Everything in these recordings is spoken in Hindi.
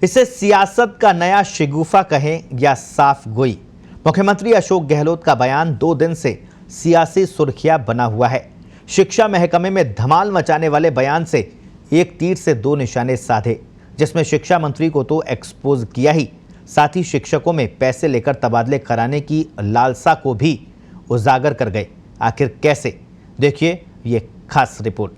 इसे सियासत का नया शिगुफा कहें या साफ गोई, मुख्यमंत्री अशोक गहलोत का बयान 2 दिन से सियासी सुर्खियां बना हुआ है। शिक्षा महकमे में धमाल मचाने वाले बयान से एक तीर से 2 निशाने साधे, जिसमें शिक्षा मंत्री को तो एक्सपोज किया ही, साथ ही शिक्षकों में पैसे लेकर तबादले कराने की लालसा को भी उजागर कर गए। आखिर कैसे, देखिए ये खास रिपोर्ट।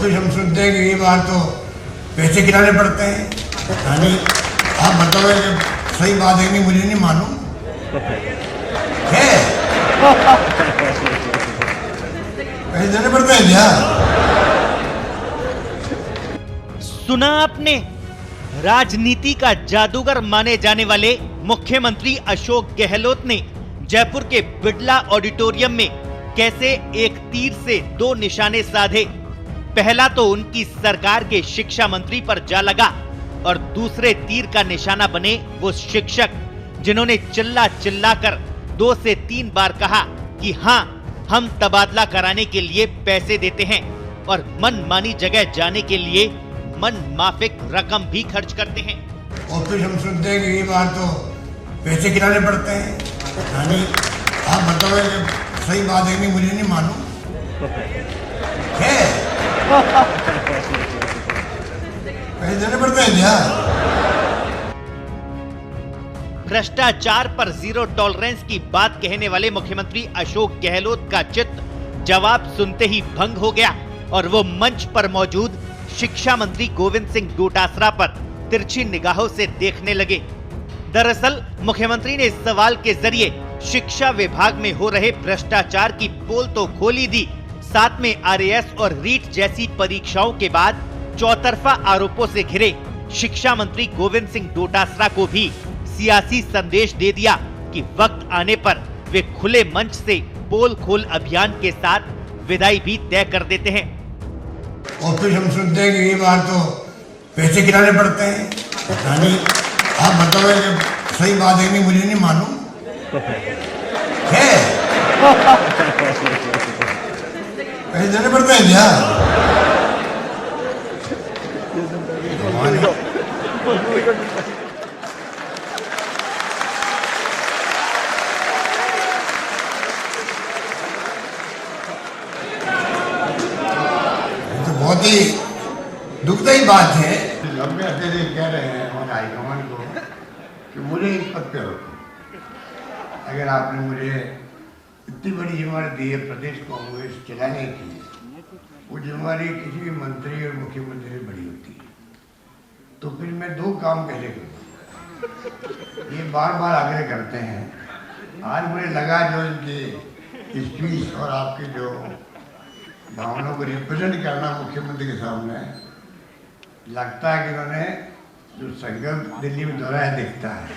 हम सुनते हैं कि ये बार तो पैसे गिराने पड़ते हैं। यानी आप बताओ कि सही बात है नहीं, मुझे नहीं मालूम है। पैसे देने पड़ते हैं क्या? सुना आपने? राजनीति का जादूगर माने जाने वाले मुख्यमंत्री अशोक गहलोत ने जयपुर के बिड़ला ऑडिटोरियम में कैसे एक तीर से 2 निशाने साधे। पहला तो उनकी सरकार के शिक्षा मंत्री पर जा लगा और दूसरे तीर का निशाना बने वो शिक्षक जिन्होंने चिल्ला चिल्ला कर 2 से 3 बार कहा कि हाँ, हम तबादला कराने के लिए पैसे देते हैं और मनमानी जगह जाने के लिए मन माफिक रकम भी खर्च करते हैं। और फिर हम सुनते हैं कि ये बार तो पैसे गिराने पड़ते हैं। यानी आप बताओ कि सही बात है नहीं, मुझे नहीं मालूम है। पैसे देने पड़ते हैं क्या? भ्रष्टाचार पर 0 टॉलरेंस की बात कहने वाले मुख्यमंत्री अशोक गहलोत का चित्त जवाब सुनते ही भंग हो गया और वो मंच पर मौजूद शिक्षा मंत्री गोविंद सिंह डोटासरा पर तिरछी निगाहों से देखने लगे। दरअसल मुख्यमंत्री ने इस सवाल के जरिए शिक्षा विभाग में हो रहे भ्रष्टाचार की पोल तो खोली दी, साथ में आरएएस और रीट जैसी परीक्षाओं के बाद चौतरफा आरोपों से घिरे शिक्षा मंत्री गोविंद सिंह डोटासरा को भी सियासी संदेश दे दिया कि वक्त आने पर वे खुले मंच से पोल खोल अभियान के साथ विदाई भी तय कर देते हैं। और फिर हम सुनते हैं कि ये बार तो पैसे गिराने पड़ते हैं। यानी आप बताओ कि सही बात है नहीं, मुझे नहीं मालूम है। पैसे देने पड़ते हैं क्या? तो बहुत ही दुखदायी बात है। लंबे अध्यक्ष कह रहे हैं हमारे हाईकमान को कि मुझे इस पद पे रखो। अगर आपने मुझे इतनी बड़ी जिम्मेदारी दी है प्रदेश कांग्रेस चलाने की, वो जिम्मेदारी किसी भी मंत्री और मुख्यमंत्री से बड़ी होती है, तो फिर मैं 2 काम पहले करूँगा। ये बार बार आग्रह करते हैं। आज मुझे लगा जो इनकी स्पीच और आपके जो भावनाओं को रिप्रेजेंट करना मुख्यमंत्री के सामने, लगता है कि उन्होंने जो संकल्प दिल्ली में दोहराया दिखता है।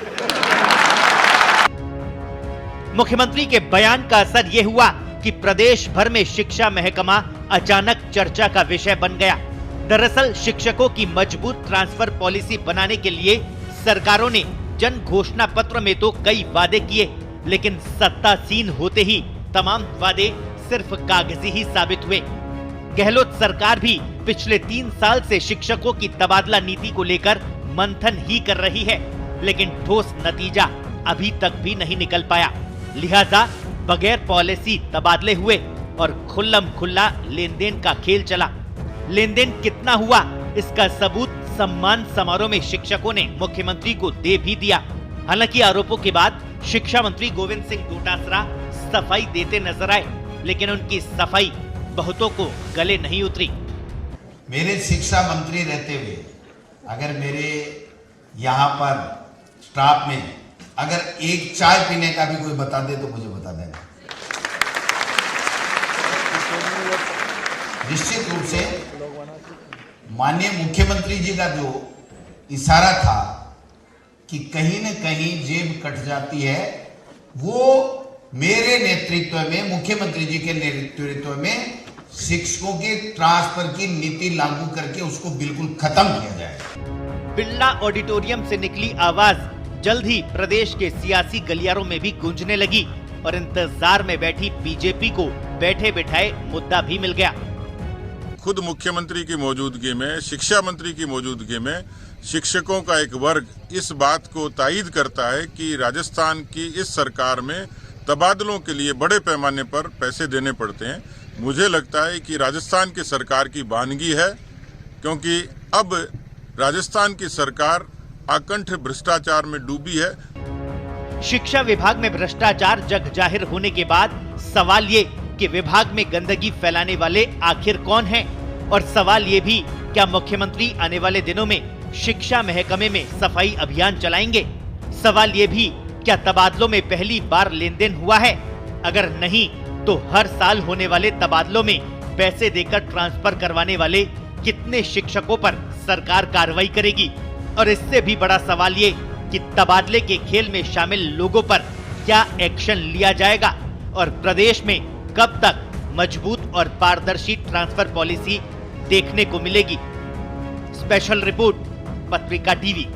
मुख्यमंत्री के बयान का असर ये हुआ कि प्रदेश भर में शिक्षा महकमा अचानक चर्चा का विषय बन गया। दरअसल शिक्षकों की मजबूत ट्रांसफर पॉलिसी बनाने के लिए सरकारों ने जन घोषणा पत्र में तो कई वादे किए, लेकिन सत्तासीन होते ही तमाम वादे सिर्फ कागजी ही साबित हुए। गहलोत सरकार भी पिछले 3 साल से शिक्षकों की तबादला नीति को लेकर मंथन ही कर रही है, लेकिन ठोस नतीजा अभी तक भी नहीं निकल पाया। लिहाजा बगैर पॉलिसी तबादले हुए और खुल्लम खुल्ला लेन देन का खेल चला। लेन देन कितना हुआ, इसका सबूत सम्मान समारोह में शिक्षकों ने मुख्यमंत्री को दे भी दिया। हालांकि आरोपों के बाद शिक्षा मंत्री गोविंद सिंह डोटासरा सफाई देते नजर आए, लेकिन उनकी सफाई बहुतों को गले नहीं उतरी। मेरे शिक्षा मंत्री रहते हुए अगर मेरे यहाँ पर स्टाफ में अगर एक चाय पीने का भी कोई बता दे तो मुझे बता देना। निश्चित रूप से माननीय मुख्यमंत्री जी का जो इशारा था कि कहीं न कहीं जेब कट जाती है, वो मेरे नेतृत्व में, मुख्यमंत्री जी के नेतृत्व में शिक्षकों के ट्रांसफर की नीति लागू करके उसको बिल्कुल खत्म किया जाए। बिड़ला ऑडिटोरियम से निकली आवाज जल्द ही प्रदेश के सियासी गलियारों में भी गूंजने लगी और इंतजार में बैठी बीजेपी को बैठे बिठाए मुद्दा भी मिल गया। खुद मुख्यमंत्री की मौजूदगी में, शिक्षा मंत्री की मौजूदगी में शिक्षकों का एक वर्ग इस बात को तायीद करता है कि राजस्थान की इस सरकार में तबादलों के लिए बड़े पैमाने पर पैसे देने पड़ते हैं। मुझे लगता है कि राजस्थान की सरकार की वानगी है, क्योंकि अब राजस्थान की सरकार आकंठ भ्रष्टाचार में डूबी है। शिक्षा विभाग में भ्रष्टाचार जग जाहिर होने के बाद सवाल ये कि विभाग में गंदगी फैलाने वाले आखिर कौन हैं? और सवाल ये भी, क्या मुख्यमंत्री आने वाले दिनों में शिक्षा महकमे में सफाई अभियान चलाएंगे? सवाल ये भी, क्या तबादलों में पहली बार लेन देन हुआ है? अगर नहीं तो हर साल होने वाले तबादलों में पैसे देकर ट्रांसफर करवाने वाले कितने शिक्षकों पर सरकार कार्रवाई करेगी? और इससे भी बड़ा सवाल ये कि तबादले के खेल में शामिल लोगों पर क्या एक्शन लिया जाएगा और प्रदेश में कब तक मजबूत और पारदर्शी ट्रांसफर पॉलिसी देखने को मिलेगी? स्पेशल रिपोर्ट, पत्रिका टीवी।